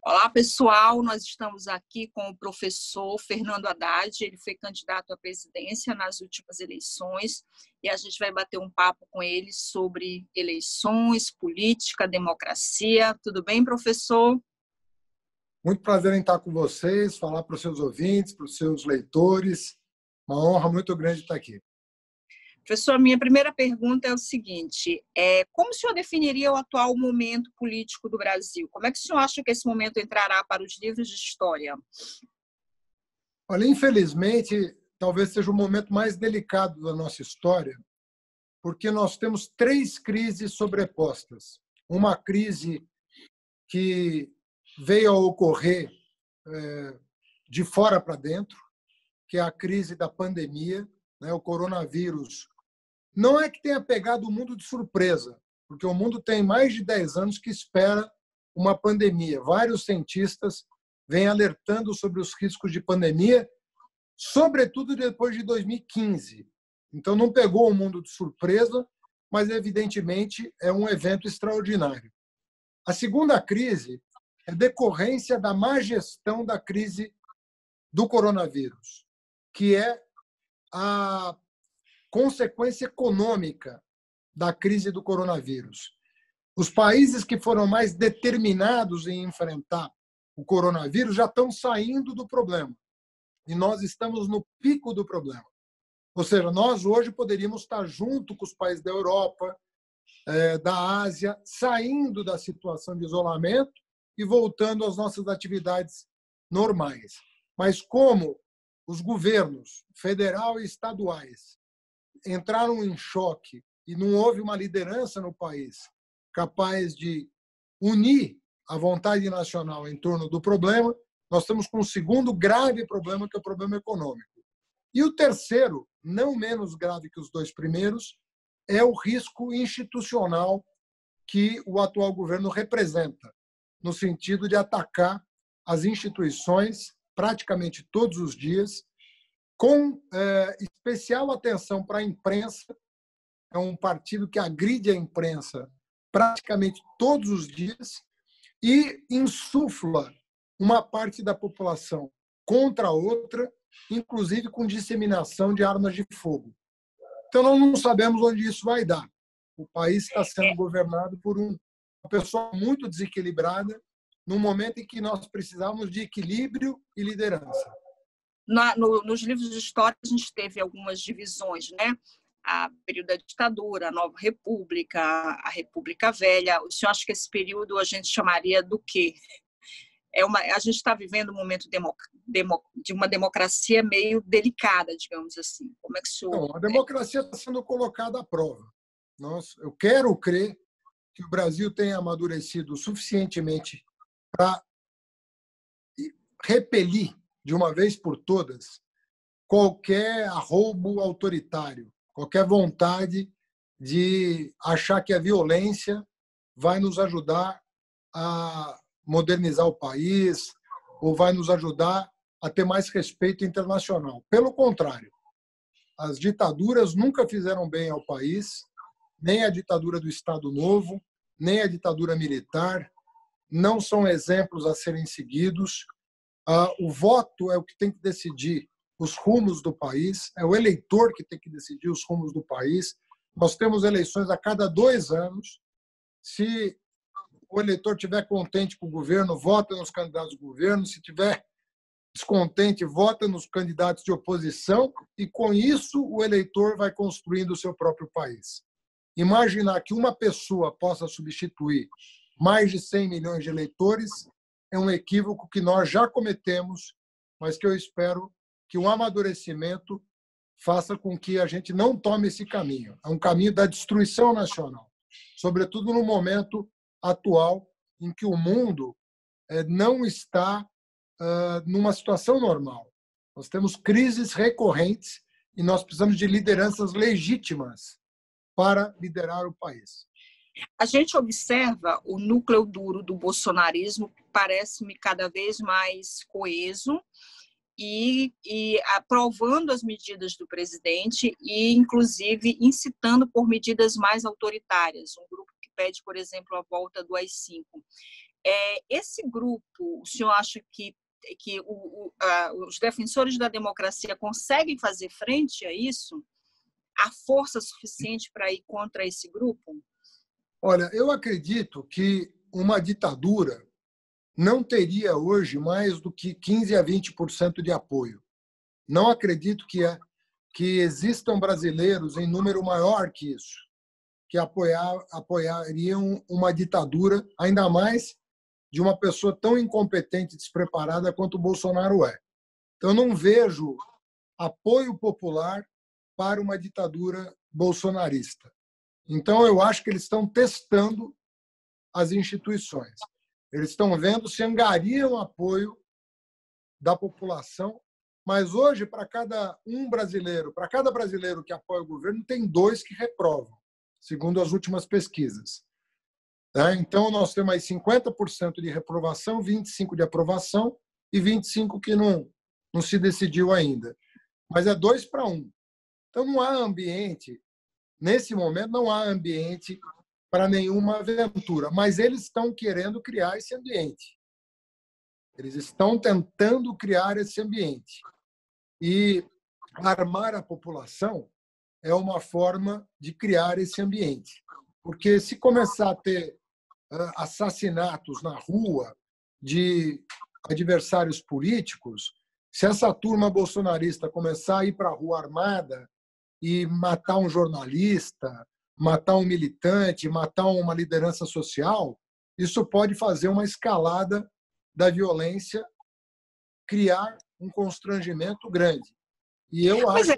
Olá, pessoal. Nós estamos aqui com o professor Fernando Haddad. Ele foi candidato à presidência nas últimas eleições e a gente vai bater um papo com ele sobre eleições, política, democracia. Tudo bem, professor? Muito prazer em estar com vocês, falar para os seus ouvintes, para os seus leitores. Uma honra muito grande estar aqui. Professor, minha primeira pergunta é o seguinte: como o senhor definiria o atual momento político do Brasil? Como é que o senhor acha que esse momento entrará para os livros de história? Olha, infelizmente, talvez seja o momento mais delicado da nossa história, porque nós temos três crises sobrepostas. Uma crise que veio a ocorrer de fora para dentro, que é a crise da pandemia, né? O coronavírus não é que tenha pegado o mundo de surpresa, porque o mundo tem mais de 10 anos que espera uma pandemia. Vários cientistas vêm alertando sobre os riscos de pandemia, sobretudo depois de 2015. Então, não pegou o mundo de surpresa, mas, evidentemente, é um evento extraordinário. A segunda crise é decorrência da má gestão da crise do coronavírus, que é a consequência econômica da crise do coronavírus. Os países que foram mais determinados em enfrentar o coronavírus já estão saindo do problema. E nós estamos no pico do problema. Ou seja, nós hoje poderíamos estar junto com os países da Europa, da Ásia, saindo da situação de isolamento e voltando às nossas atividades normais. Mas como os governos federal e estaduais entraram em choque e não houve uma liderança no país capaz de unir a vontade nacional em torno do problema, nós estamos com um segundo grave problema, que é o problema econômico. E o terceiro, não menos grave que os dois primeiros, é o risco institucional que o atual governo representa, no sentido de atacar as instituições praticamente todos os dias, com especial atenção para a imprensa. É um partido que agride a imprensa praticamente todos os dias e insufla uma parte da população contra a outra, inclusive com disseminação de armas de fogo. Então, nós não sabemos onde isso vai dar. O país está sendo governado por uma pessoa muito desequilibrada, num momento em que nós precisávamos de equilíbrio e liderança. Nos livros de história, a gente teve algumas divisões, né? A período da ditadura, a Nova República, a República Velha. O senhor acha que esse período a gente chamaria do quê? A gente está vivendo um momento de uma democracia meio delicada, digamos assim. Como é que o senhor... Não, a democracia está sendo colocada à prova. Eu quero crer que o Brasil tenha amadurecido suficientemente para repelir de uma vez por todas qualquer arroubo autoritário, qualquer vontade de achar que a violência vai nos ajudar a modernizar o país ou vai nos ajudar a ter mais respeito internacional. Pelo contrário, as ditaduras nunca fizeram bem ao país, nem a ditadura do Estado Novo, nem a ditadura militar, não são exemplos a serem seguidos. O voto é o que tem que decidir os rumos do país, é o eleitor que tem que decidir os rumos do país. Nós temos eleições a cada 2 anos. Se o eleitor estiver contente com o governo, vota nos candidatos do governo. Se estiver descontente, vota nos candidatos de oposição. E, com isso, o eleitor vai construindo o seu próprio país. Imaginar que uma pessoa possa substituir mais de 100 milhões de eleitores é um equívoco que nós já cometemos, mas que eu espero que o amadurecimento faça com que a gente não tome esse caminho. É um caminho da destruição nacional, sobretudo no momento atual em que o mundo não está numa situação normal. Nós temos crises recorrentes e nós precisamos de lideranças legítimas para liderar o país. A gente observa o núcleo duro do bolsonarismo, parece-me cada vez mais coeso e aprovando as medidas do presidente e, inclusive, incitando por medidas mais autoritárias. Um grupo que pede, por exemplo, a volta do AI-5. Esse grupo, o senhor acha que os defensores da democracia conseguem fazer frente a isso? Há força suficiente para ir contra esse grupo? Olha, eu acredito que uma ditadura não teria hoje mais do que 15 a 20% de apoio. Não acredito que existam brasileiros em número maior que isso, que apoiariam uma ditadura, ainda mais de uma pessoa tão incompetente e despreparada quanto o Bolsonaro é. Então, eu não vejo apoio popular para uma ditadura bolsonarista. Então, eu acho que eles estão testando as instituições. Eles estão vendo se angariam apoio da população, mas hoje, para cada brasileiro que apoia o governo, tem 2 que reprovam, segundo as últimas pesquisas. Então, nós temos aí 50% de reprovação, 25% de aprovação e 25% que não se decidiu ainda. Mas é 2 para 1. Então, não há ambiente, nesse momento, não há ambiente para nenhuma aventura, mas eles estão querendo criar esse ambiente. Eles estão tentando criar esse ambiente. E armar a população é uma forma de criar esse ambiente. Porque se começar a ter assassinatos na rua de adversários políticos, se essa turma bolsonarista começar a ir para a rua armada e matar um jornalista, matar um militante, matar uma liderança social, isso pode fazer uma escalada da violência, criar um constrangimento grande. E eu acho...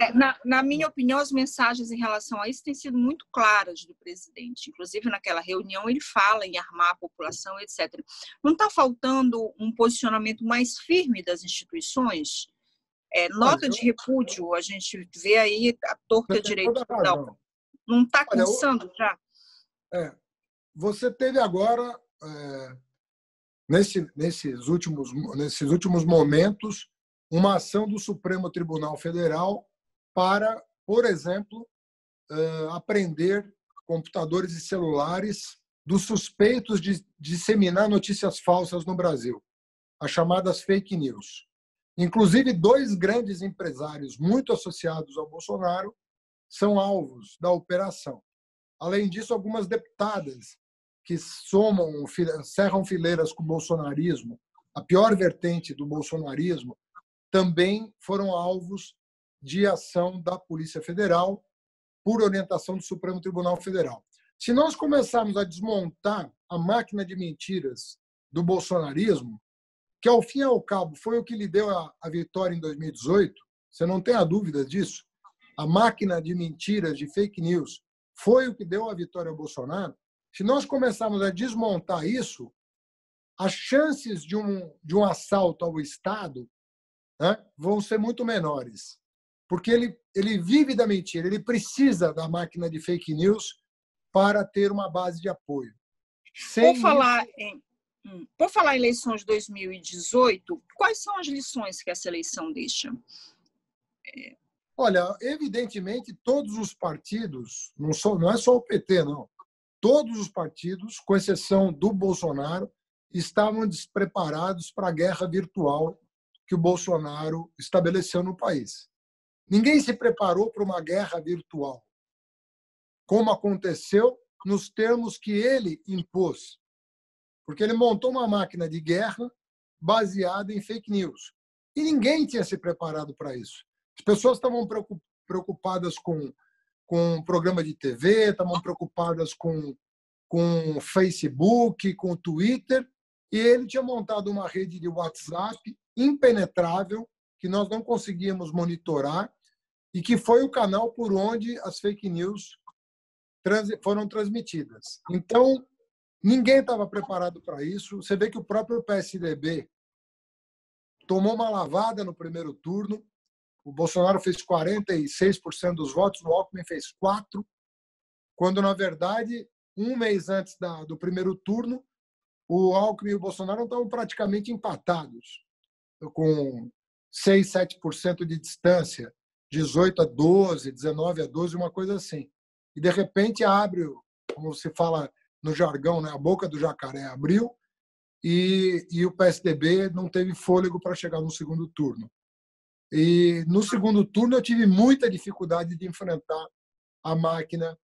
na minha opinião, as mensagens em relação a isso têm sido muito claras do presidente. Inclusive, naquela reunião, ele fala em armar a população, etc. Não está faltando um posicionamento mais firme das instituições? Nota de repúdio, a gente vê aí a torta e direito. Não está cansando já? Você teve agora, nesses últimos momentos, uma ação do Supremo Tribunal Federal para, por exemplo, apreender computadores e celulares dos suspeitos de disseminar notícias falsas no Brasil, as chamadas fake news. Inclusive, 2 grandes empresários muito associados ao Bolsonaro são alvos da operação. Além disso, algumas deputadas que cerram fileiras com o bolsonarismo, a pior vertente do bolsonarismo, também foram alvos de ação da Polícia Federal por orientação do Supremo Tribunal Federal. Se nós começarmos a desmontar a máquina de mentiras do bolsonarismo, que ao fim e ao cabo foi o que lhe deu a vitória em 2018, você não tem a dúvida disso, a máquina de mentiras, de fake news, foi o que deu a vitória ao Bolsonaro. Se nós começarmos a desmontar isso, as chances de um assalto ao Estado, né, vão ser muito menores. Porque ele vive da mentira, ele precisa da máquina de fake news para ter uma base de apoio. Por falar em eleições de 2018, quais são as lições que essa eleição deixa? Olha, evidentemente, todos os partidos, não é só o PT, não, todos os partidos, com exceção do Bolsonaro, estavam despreparados para a guerra virtual que o Bolsonaro estabeleceu no país. Ninguém se preparou para uma guerra virtual, como aconteceu nos termos que ele impôs, porque ele montou uma máquina de guerra baseada em fake news. E ninguém tinha se preparado para isso. As pessoas estavam preocupadas com programa de TV, estavam preocupadas com Facebook, com Twitter, e ele tinha montado uma rede de WhatsApp impenetrável, que nós não conseguíamos monitorar, e que foi o canal por onde as fake news foram transmitidas. Então, ninguém estava preparado para isso. Você vê que o próprio PSDB tomou uma lavada no primeiro turno. O Bolsonaro fez 46% dos votos, o Alckmin fez 4%, quando, na verdade, um mês antes do primeiro turno, o Alckmin e o Bolsonaro estavam praticamente empatados, com 6%, 7% de distância, 18-12%, 19-12%, uma coisa assim. E, de repente, abre, como se fala no jargão, né, a boca do jacaré abriu, e o PSDB não teve fôlego para chegar no segundo turno. E no segundo turno eu tive muita dificuldade de enfrentar a máquina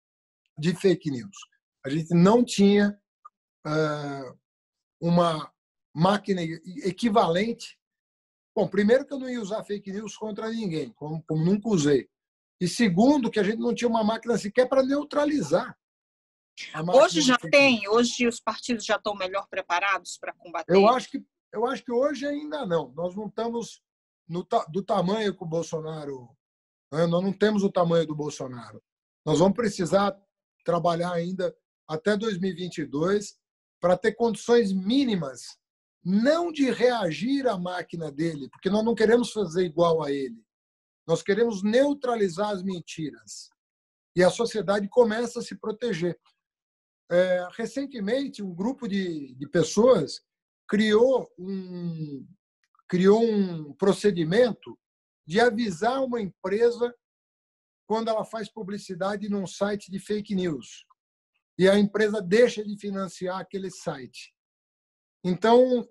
de fake news. A gente não tinha uma máquina equivalente. Bom, primeiro que eu não ia usar fake news contra ninguém, como nunca usei. E segundo, que a gente não tinha uma máquina sequer para neutralizar a máquina. Hoje já tem? Hoje os partidos já estão melhor preparados para combater? Eu acho que hoje ainda não. Nós não estamos do tamanho que o Bolsonaro... Nós não temos o tamanho do Bolsonaro. Nós vamos precisar trabalhar ainda até 2022 para ter condições mínimas, não de reagir à máquina dele, porque nós não queremos fazer igual a ele. Nós queremos neutralizar as mentiras. E a sociedade começa a se proteger. Recentemente, um grupo de pessoas criou um procedimento de avisar uma empresa quando ela faz publicidade num site de fake news. E a empresa deixa de financiar aquele site. Então,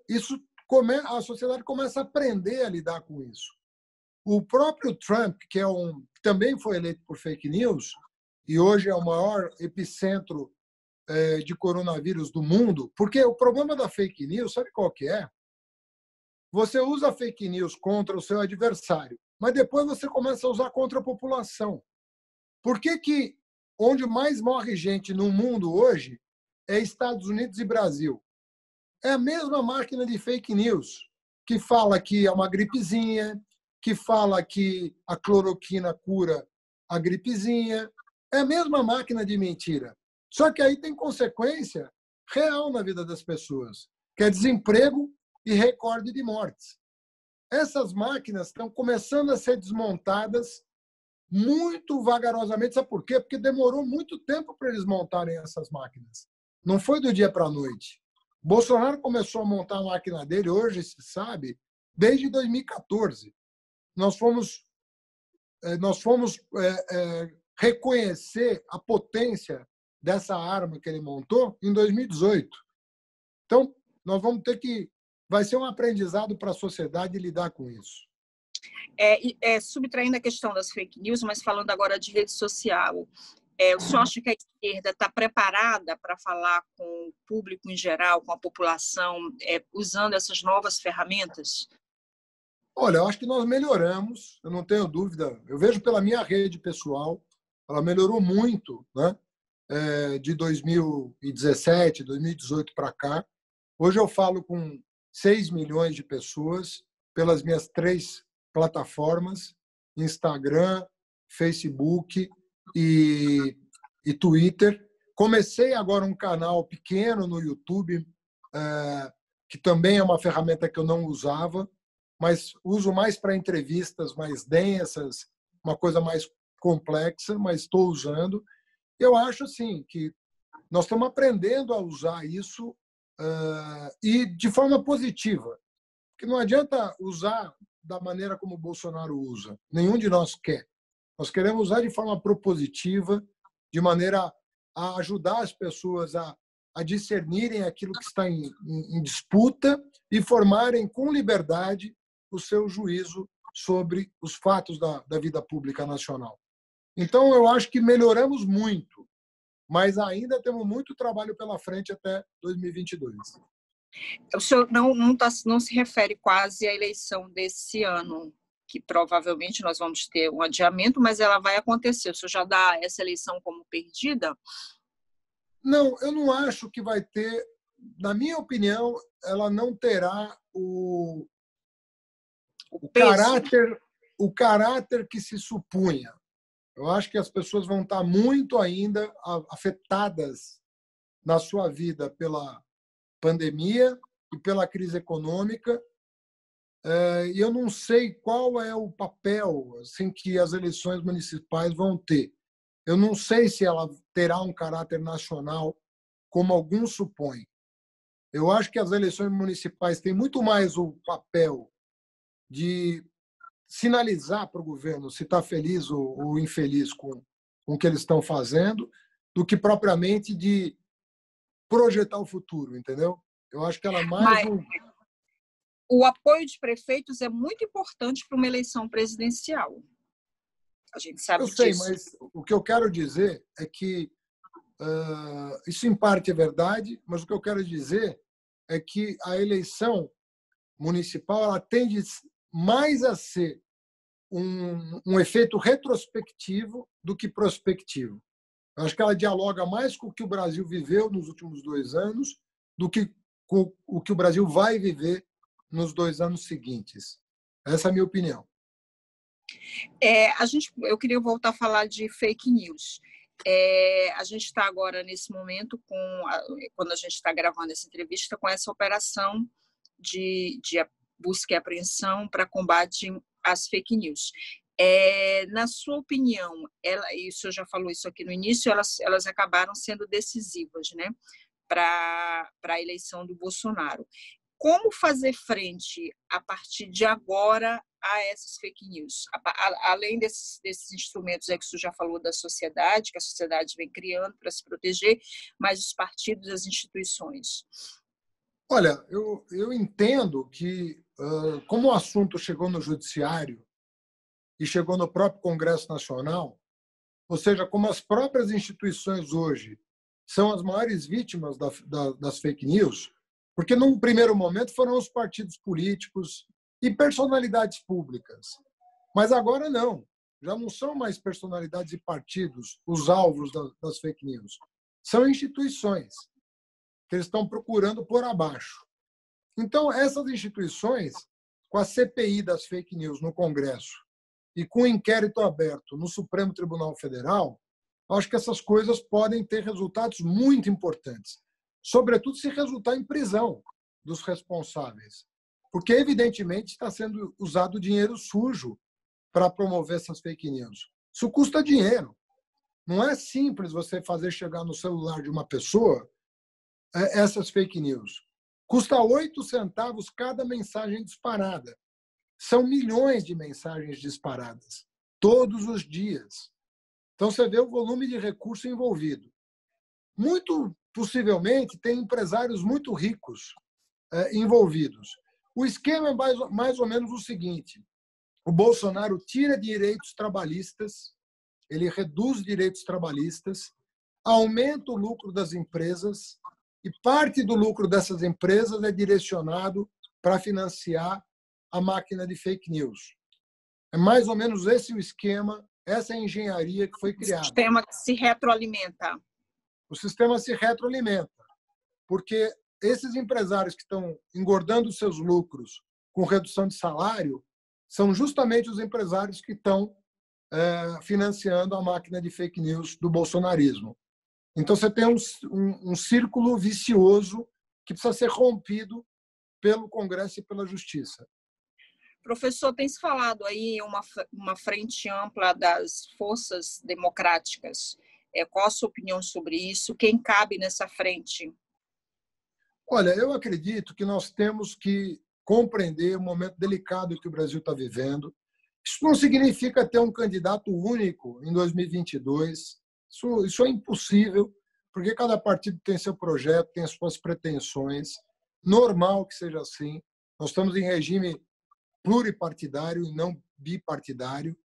a sociedade começa a aprender a lidar com isso. O próprio Trump, que também foi eleito por fake news, e hoje é o maior epicentro de coronavírus do mundo, porque o problema da fake news, sabe qual que é? Você usa a fake news contra o seu adversário, mas depois você começa a usar contra a população. Por que onde mais morre gente no mundo hoje é Estados Unidos e Brasil? É a mesma máquina de fake news, que fala que é uma gripezinha, que fala que a cloroquina cura a gripezinha. É a mesma máquina de mentira. Só que aí tem consequência real na vida das pessoas, que é desemprego e recorde de mortes. Essas máquinas estão começando a ser desmontadas muito vagarosamente. Sabe por quê? Porque demorou muito tempo para eles montarem essas máquinas. Não foi do dia para a noite. Bolsonaro começou a montar a máquina dele, hoje se sabe, desde 2014. Nós fomos reconhecer a potência dessa arma que ele montou em 2018. Então, nós vamos ter que... Vai ser um aprendizado para a sociedade lidar com isso. Subtraindo a questão das fake news, mas falando agora de rede social, o senhor acha que a esquerda está preparada para falar com o público em geral, com a população, usando essas novas ferramentas? Olha, eu acho que nós melhoramos, eu não tenho dúvida. Eu vejo pela minha rede pessoal, ela melhorou muito, né? De 2017, 2018 para cá. Hoje eu falo com 6 milhões de pessoas pelas minhas 3 plataformas, Instagram, Facebook e Twitter. Comecei agora um canal pequeno no YouTube, que também é uma ferramenta que eu não usava, mas uso mais para entrevistas mais densas, uma coisa mais complexa, mas estou usando. Eu acho assim que nós estamos aprendendo a usar isso e de forma positiva. Porque não adianta usar da maneira como o Bolsonaro usa. Nenhum de nós quer. Nós queremos usar de forma propositiva, de maneira a ajudar as pessoas a discernirem aquilo que está em disputa e formarem com liberdade o seu juízo sobre os fatos da vida pública nacional. Então, eu acho que melhoramos muito, mas ainda temos muito trabalho pela frente até 2022. O senhor não se refere quase à eleição desse ano, que provavelmente nós vamos ter um adiamento, mas ela vai acontecer. O senhor já dá essa eleição como perdida? Não, eu não acho que vai ter. Na minha opinião, ela não terá o caráter que se supunha. Eu acho que as pessoas vão estar muito ainda afetadas na sua vida pela pandemia e pela crise econômica. E eu não sei qual é o papel assim, que as eleições municipais vão ter. Eu não sei se ela terá um caráter nacional, como alguns supõem. Eu acho que as eleições municipais têm muito mais o papel de sinalizar para o governo se está feliz ou infeliz com o que eles estão fazendo, do que propriamente de projetar o futuro, entendeu? Eu acho que ela é mais Mas um... o apoio de prefeitos é muito importante para uma eleição presidencial. A gente Eu sabe sei, disso. mas o que eu quero dizer é que isso em parte é verdade, mas o que eu quero dizer é que a eleição municipal ela tende mais a ser um efeito retrospectivo do que prospectivo. Eu acho que ela dialoga mais com o que o Brasil viveu nos últimos 2 anos do que com o que o Brasil vai viver nos 2 anos seguintes. Essa é a minha opinião. Eu queria voltar a falar de fake news. A gente está agora, nesse momento, quando a gente está gravando essa entrevista, com essa operação de busca e apreensão para combate às fake news. Na sua opinião, e o senhor já falou isso aqui no início, elas acabaram sendo decisivas, né, para a eleição do Bolsonaro. Como fazer frente, a partir de agora, a essas fake news? Além desses instrumentos que o senhor já falou da sociedade, que a sociedade vem criando para se proteger, mas os partidos e as instituições. Olha, eu entendo que, como o assunto chegou no Judiciário e chegou no próprio Congresso Nacional, ou seja, como as próprias instituições hoje são as maiores vítimas das fake news, porque, num primeiro momento, foram os partidos políticos e personalidades públicas. Mas agora não. Já não são mais personalidades e partidos os alvos das fake news. São instituições que eles estão procurando por abaixo. Então, essas instituições, com a CPI das fake news no Congresso e com o inquérito aberto no Supremo Tribunal Federal, acho que essas coisas podem ter resultados muito importantes, sobretudo se resultar em prisão dos responsáveis, porque, evidentemente, está sendo usado dinheiro sujo para promover essas fake news. Isso custa dinheiro. Não é simples você fazer chegar no celular de uma pessoa essas fake news. Custa 8 centavos cada mensagem disparada. São milhões de mensagens disparadas, todos os dias. Então, você vê o volume de recurso envolvido. Muito possivelmente, tem empresários muito ricos envolvidos. O esquema é mais ou menos o seguinte: o Bolsonaro tira direitos trabalhistas, ele reduz direitos trabalhistas, aumenta o lucro das empresas e parte do lucro dessas empresas é direcionado para financiar a máquina de fake news. É mais ou menos esse o esquema, essa é a engenharia que foi criada. O sistema que se retroalimenta. O sistema se retroalimenta, porque esses empresários que estão engordando seus lucros com redução de salário são justamente os empresários que estão financiando a máquina de fake news do bolsonarismo. Então, você tem um círculo vicioso que precisa ser rompido pelo Congresso e pela Justiça. Professor, tem se falado aí uma frente ampla das forças democráticas. Qual a sua opinião sobre isso? Quem cabe nessa frente? Olha, eu acredito que nós temos que compreender o momento delicado que o Brasil está vivendo. Isso não significa ter um candidato único em 2022. Isso é impossível, porque cada partido tem seu projeto, tem as suas pretensões. Normal que seja assim. Nós estamos em regime pluripartidário e não bipartidário.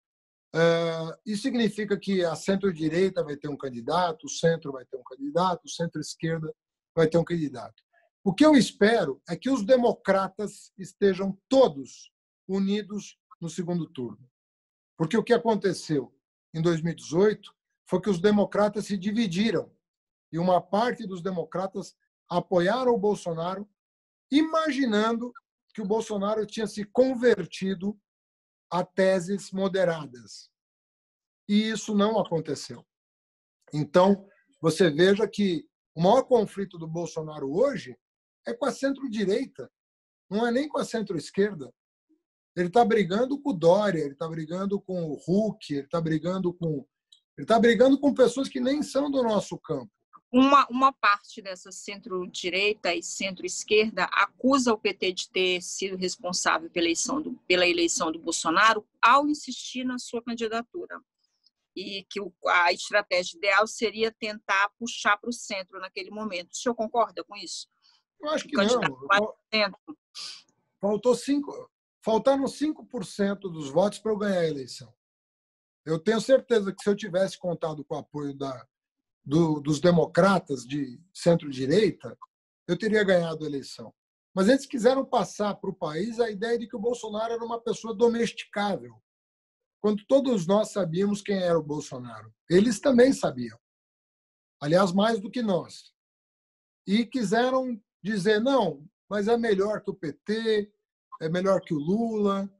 Isso significa que a centro-direita vai ter um candidato, o centro vai ter um candidato, o centro-esquerda vai ter um candidato. O que eu espero é que os democratas estejam todos unidos no segundo turno. Porque o que aconteceu em 2018 foi que os democratas se dividiram e uma parte dos democratas apoiaram o Bolsonaro, imaginando que o Bolsonaro tinha se convertido a teses moderadas. E isso não aconteceu. Então, você veja que o maior conflito do Bolsonaro hoje é com a centro-direita, não é nem com a centro-esquerda. Ele está brigando com o Dória, ele está brigando com o Huck, ele está brigando com pessoas que nem são do nosso campo. Uma parte dessa centro-direita e centro-esquerda acusa o PT de ter sido responsável pela eleição do Bolsonaro ao insistir na sua candidatura. E que a estratégia ideal seria tentar puxar para o centro naquele momento. O senhor concorda com isso? Eu acho O que não. candidato mais do centro. Faltaram 5% dos votos para eu ganhar a eleição. Eu tenho certeza que se eu tivesse contado com o apoio dos democratas de centro-direita, eu teria ganhado a eleição. Mas eles quiseram passar para o país a ideia de que o Bolsonaro era uma pessoa domesticável, quando todos nós sabíamos quem era o Bolsonaro. Eles também sabiam. Aliás, mais do que nós. E quiseram dizer, não, mas é melhor que o PT, é melhor que o Lula.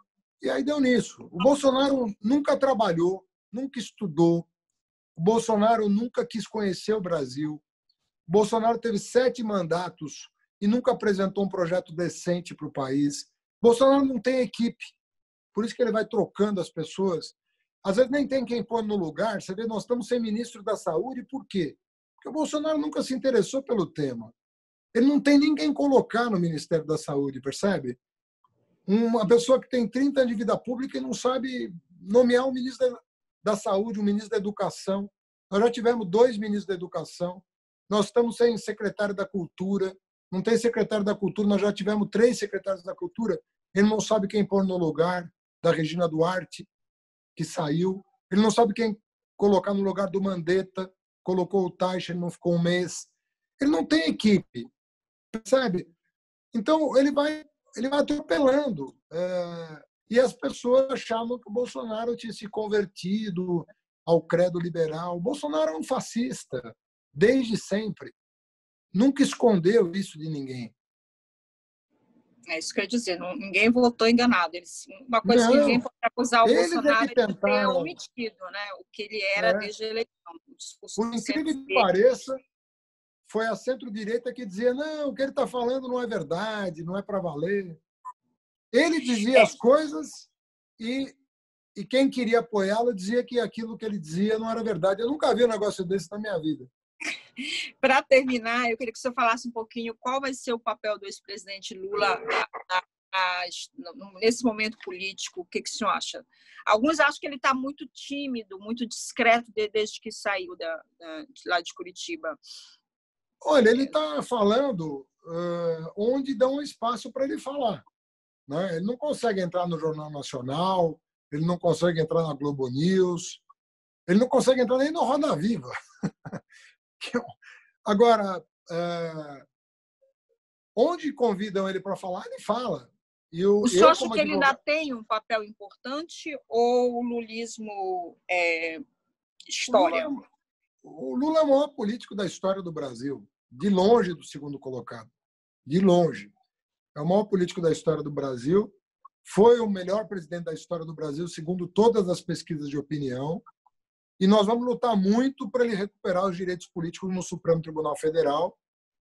E aí deu nisso. O Bolsonaro nunca trabalhou, nunca estudou. O Bolsonaro nunca quis conhecer o Brasil. O Bolsonaro teve 7 mandatos e nunca apresentou um projeto decente para o país. O Bolsonaro não tem equipe. Por isso que ele vai trocando as pessoas. Às vezes nem tem quem pôr no lugar. Você vê, nós estamos sem ministro da Saúde. Por quê? Porque o Bolsonaro nunca se interessou pelo tema. Ele não tem ninguém colocar no Ministério da Saúde, percebe? Uma pessoa que tem 30 anos de vida pública e não sabe nomear um ministro da Saúde, um ministro da Educação. Nós já tivemos 2 ministros da Educação. Nós estamos sem secretário da Cultura. Não tem secretário da Cultura. Nós já tivemos 3 secretários da Cultura. Ele não sabe quem pôr no lugar da Regina Duarte, que saiu. Ele não sabe quem colocar no lugar do Mandetta. Colocou o Taixa, não ficou um mês. Ele não tem equipe, percebe? Então, ele vai atropelando. E as pessoas achavam que o Bolsonaro tinha se convertido ao credo liberal. O Bolsonaro é um fascista, desde sempre. Nunca escondeu isso de ninguém. É isso que eu ia dizer, ninguém votou enganado. Uma coisa que ninguém Não, pode acusar o eles é Bolsonaro que é de ter tentaram. omitido, né, o que ele era desde a eleição. O discurso Por incrível que pareça, foi a centro-direita que dizia não, o que ele está falando não é verdade, não é para valer. Ele dizia as coisas e quem queria apoiá-lo dizia que aquilo que ele dizia não era verdade. Eu nunca vi um negócio desse na minha vida. Para terminar, eu queria que você falasse um pouquinho qual vai ser o papel do ex-presidente Lula nesse momento político. O que o senhor acha? Alguns acham que ele está muito tímido, muito discreto desde que saiu lá de Curitiba. Olha, ele está falando onde dão espaço para ele falar. Né? Ele não consegue entrar no Jornal Nacional, ele não consegue entrar na Globo News, ele não consegue entrar nem no Roda Viva. Agora, onde convidam ele para falar, ele fala. O senhor acha que ele ainda tem um papel importante ou o lulismo é história? O Lula é o maior político da história do Brasil, de longe do segundo colocado, de longe. É o maior político da história do Brasil, foi o melhor presidente da história do Brasil, segundo todas as pesquisas de opinião, e nós vamos lutar muito para ele recuperar os direitos políticos no Supremo Tribunal Federal,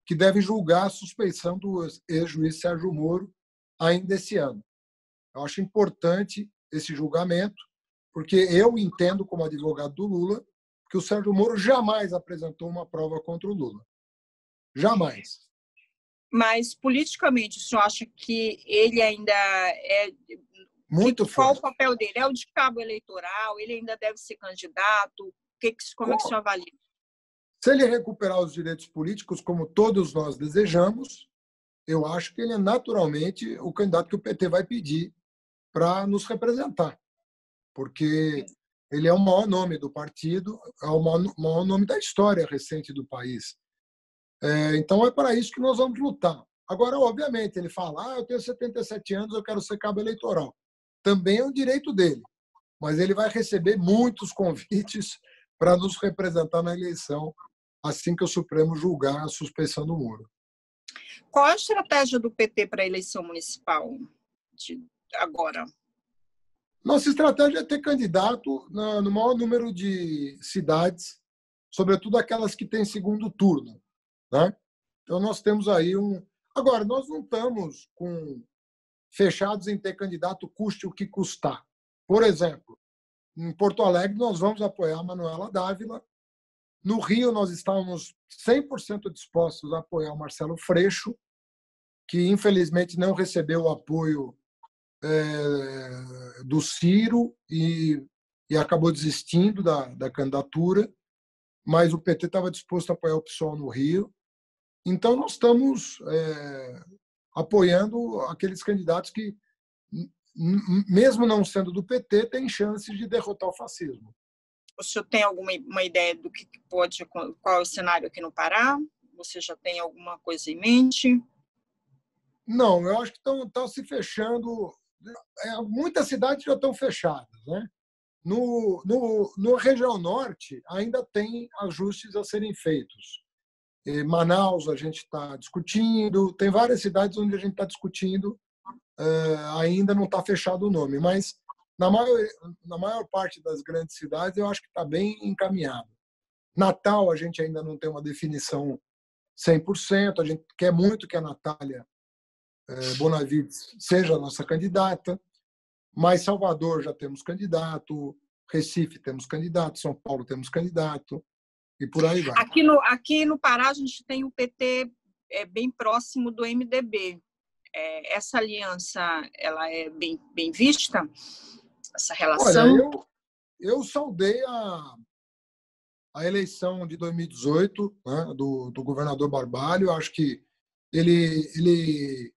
que deve julgar a suspeição do ex-juiz Sérgio Moro ainda esse ano. Eu acho importante esse julgamento, porque eu entendo, como advogado do Lula, que o Sérgio Moro jamais apresentou uma prova contra o Lula. Jamais. Mas, politicamente, o senhor acha que ele ainda é... Muito qual forte. o papel dele? É o de cabo eleitoral? Ele ainda deve ser candidato? Como é que o senhor avalia? Se ele recuperar os direitos políticos, como todos nós desejamos, eu acho que ele é naturalmente o candidato que o PT vai pedir para nos representar. Porque ele é o maior nome do partido, é o maior nome da história recente do país. Então, é para isso que nós vamos lutar. Agora, obviamente, ele fala, eu tenho 77 anos, eu quero ser cabo eleitoral. Também é um direito dele, mas ele vai receber muitos convites para nos representar na eleição, assim que o Supremo julgar a suspeição do Moro. Qual a estratégia do PT para a eleição municipal de agora? Nossa estratégia é ter candidato no maior número de cidades, sobretudo aquelas que têm segundo turno. Né? Então, nós temos aí Agora, nós não estamos fechados em ter candidato custe o que custar. Por exemplo, em Porto Alegre, nós vamos apoiar a Manuela Dávila. No Rio, nós estávamos 100% dispostos a apoiar o Marcelo Freixo, que, infelizmente, não recebeu o apoio do Ciro e acabou desistindo da candidatura, mas o PT estava disposto a apoiar o PSOL no Rio. Então, nós estamos apoiando aqueles candidatos que, mesmo não sendo do PT, têm chances de derrotar o fascismo. O senhor tem alguma ideia do que pode, qual é o cenário aqui no Pará? Você já tem alguma coisa em mente? Não, eu acho que estão se fechando. Muitas cidades já estão fechadas, né? No região norte ainda tem ajustes a serem feitos. Em Manaus a gente está discutindo, tem várias cidades onde a gente está discutindo, ainda não está fechado o nome, mas na maior parte das grandes cidades eu acho que está bem encaminhado. Natal a gente ainda não tem uma definição 100%, a gente quer muito que a Natália Bonavides seja a nossa candidata, mas Salvador já temos candidato, Recife temos candidato, São Paulo temos candidato, e por aí vai. Aqui no Pará a gente tem o PT bem próximo do MDB. Essa aliança ela é bem vista, essa relação? Olha, eu saudei a eleição de 2018, né, do governador Barbalho. Acho que ele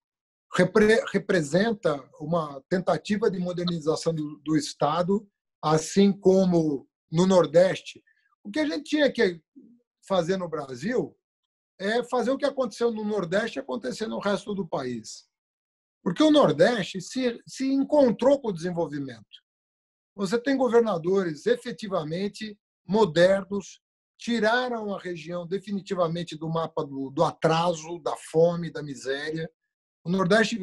representa uma tentativa de modernização do Estado, assim como no Nordeste. O que a gente tinha que fazer no Brasil é fazer o que aconteceu no Nordeste acontecer no resto do país. Porque o Nordeste se encontrou com o desenvolvimento. Você tem governadores efetivamente modernos, tiraram a região definitivamente do mapa do atraso, da fome, da miséria. O Nordeste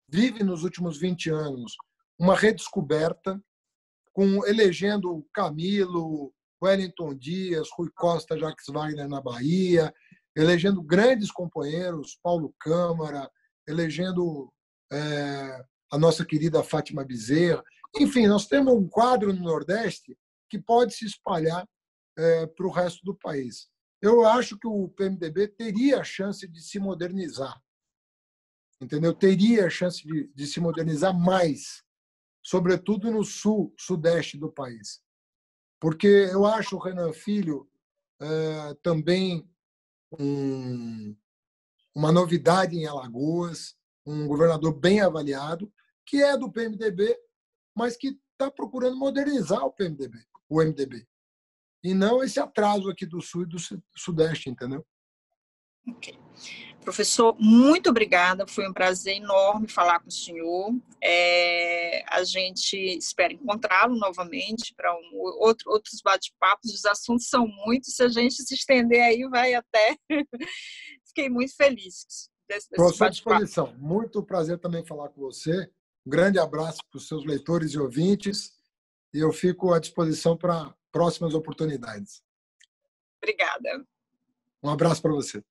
vive nos últimos 20 anos uma redescoberta, elegendo Camilo, Wellington Dias, Rui Costa, Jacques Wagner na Bahia, elegendo grandes companheiros, Paulo Câmara, elegendo a nossa querida Fátima Bezerra. Enfim, nós temos um quadro no Nordeste que pode se espalhar para o resto do país. Eu acho que o PMDB teria a chance de se modernizar, entendeu? Teria a chance de se modernizar mais, sobretudo no sudeste do país. Porque eu acho o Renan Filho também uma novidade em Alagoas, um governador bem avaliado, que é do PMDB, mas que está procurando modernizar o MDB. E não esse atraso aqui do Sul e do Sudeste, entendeu? Ok. Professor, muito obrigada, foi um prazer enorme falar com o senhor. A gente espera encontrá-lo novamente para outros bate-papos, os assuntos são muitos, se a gente se estender aí vai até... Fiquei muito feliz desse Estou à sua bate-papo. disposição. Muito prazer também falar com você. Um grande abraço para os seus leitores e ouvintes e eu fico à disposição para próximas oportunidades. Obrigada. Um abraço para você.